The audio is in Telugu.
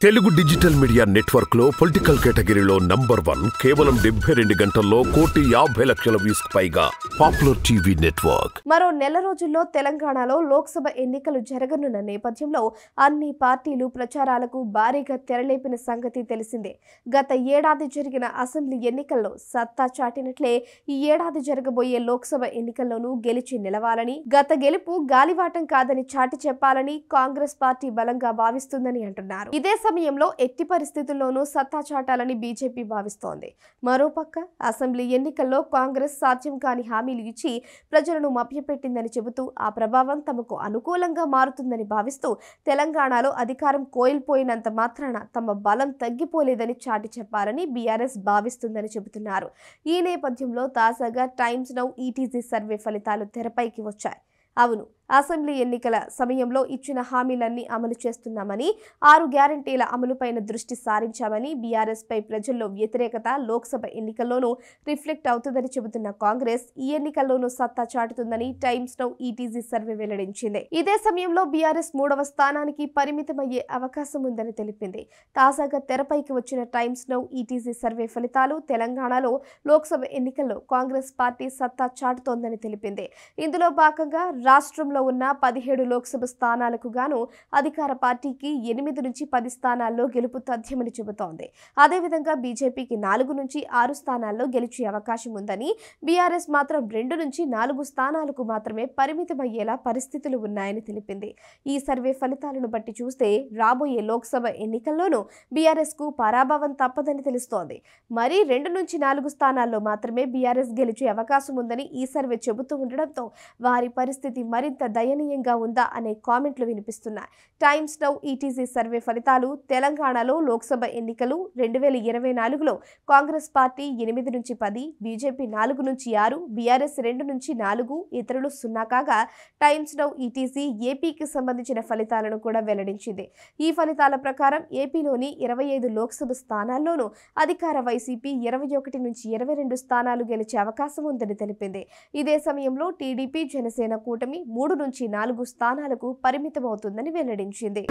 తెలుగు డిజిటల్ మీడియా నెట్వర్క్ లో పొలిటికల్ కేటగిరీలో నంబర్ 1 కేవలం 72 గంటల్లో 1,50,00,000 వ్యూస్ పైగా పాపులర్ టీవీ నెట్వర్క్. మరో నెల రోజుల్లో తెలంగాణలో లోక్సభ ఎన్నికలు జరగనున్న నేపథ్యంలో అన్ని పార్టీలు ప్రచారాలకు భారీగా తెరలేపిన సంగతి తెలిసిందే. గత ఏడాది జరిగిన అసెంబ్లీ ఎన్నికల్లో సత్తా చాటినట్లే ఈ ఏడాది జరగబోయే లోక్సభ ఎన్నికల్లోనూ గెలిచి నిలవాలని, గత గెలుపు గాలివాటం కాదని చాటి చెప్పాలని కాంగ్రెస్ పార్టీ బలంగా భావిస్తుందని అంటున్నారు. ఇదే సమయంలో ఎట్టి పరిస్థితుల్లోనూ సత్తా చాటాలని బీజేపీ భావిస్తోంది. మరోపక్క అసెంబ్లీ ఎన్నికల్లో కాంగ్రెస్ సాధ్యం కాని హామీలు ఇచ్చి ప్రజలను మభ్యపెట్టిందని చెబుతూ ఆ ప్రభావం తమకు అనుకూలంగా మారుతుందని భావిస్తూ తెలంగాణలో అధికారం కోల్పోయినంత మాత్రాన తమ బలం తగ్గిపోలేదని చాటి చెప్పాలని బీఆర్ఎస్ భావిస్తుందని చెబుతున్నారు. ఈ నేపథ్యంలో తాజాగా టైమ్స్ నౌ ఈటీజీ సర్వే ఫలితాలు తెరపైకి వచ్చాయి. అవును, అసెంబ్లీ ఎన్నికల సమయంలో ఇచ్చిన హామీలన్నీ అమలు చేస్తున్నామని, 6 గ్యారంటీల అమలుపైన దృష్టి సారించామని, బీఆర్ఎస్ పై ప్రజల్లో వ్యతిరేకత లోక్సభ ఎన్నికల్లోనూ రిఫ్లెక్ట్ అవుతుందని చెబుతున్న కాంగ్రెస్ ఈ ఎన్నికల్లోనూ సత్తా చాటుతుందని టైమ్స్ నౌ ఈటీజీ సర్వే వెల్లడించింది. ఇదే సమయంలో బీఆర్ఎస్ 3వ స్థానానికి పరిమితమయ్యే అవకాశం ఉందని తెలిపింది. తాజాగా తెరపైకి వచ్చిన టైమ్స్ నౌ ఈటీజీ సర్వే ఫలితాలు తెలంగాణలో లోక్సభ ఎన్నికల్లో కాంగ్రెస్ పార్టీ సత్తా చాటుతోందని తెలిపింది. ఇందులో భాగంగా రాష్ట్రంలో ఉన్న 17 లోక్సభ స్థానాలకు గాను అధికార పార్టీకి 8 నుంచి 10 స్థానాల్లో గెలుపు తథ్యమని చెబుతోంది. అదేవిధంగా బీజేపీకి 4 నుంచి 6 స్థానాల్లో గెలిచే అవకాశం ఉందని, బీఆర్ఎస్ మాత్రం 2 నుంచి 4 స్థానాలకు మాత్రమే పరిమితమయ్యేలా పరిస్థితులు ఉన్నాయని తెలిపింది. ఈ సర్వే ఫలితాలను బట్టి చూస్తే రాబోయే లోక్సభ ఎన్నికల్లోనూ బీఆర్ఎస్ కు పరాభవం తప్పదని తెలుస్తోంది. మరి 2 నుంచి 4 స్థానాల్లో మాత్రమే బీఆర్ఎస్ గెలిచే అవకాశం ఉందని ఈ సర్వే చెబుతూ ఉండడంతో వారి పరిస్థితి మరింత దయనీయంగా ఉందా అనే కామెంట్లు వినిపిస్తున్నాయి. టైమ్స్ నౌ ఈటీజీ సర్వే ఫలితాలు తెలంగాణలో లోక్సభ ఎన్నికలు 2024లో కాంగ్రెస్ పార్టీ 8 నుంచి 10, బీజేపీ 4 నుంచి 6, బీఆర్ఎస్ 2 నుంచి 4, ఇతరులు 0 కాగా టైమ్స్ నౌ ఈటీజీ ఏపీకి సంబంధించిన ఫలితాలను కూడా వెల్లడించింది. ఈ ఫలితాల ప్రకారం ఏపీలోని 25 లోక్సభ స్థానాల్లోనూ అధికార వైసీపీ 21 నుంచి 22 స్థానాలు గెలిచే అవకాశం ఉందని తెలిపింది. ఇదే సమయంలో టీడీపీ జనసేన కూటమి 3 నుంచి 4 స్థానాలకు పరిమితమవుతుందని వెల్లడించింది.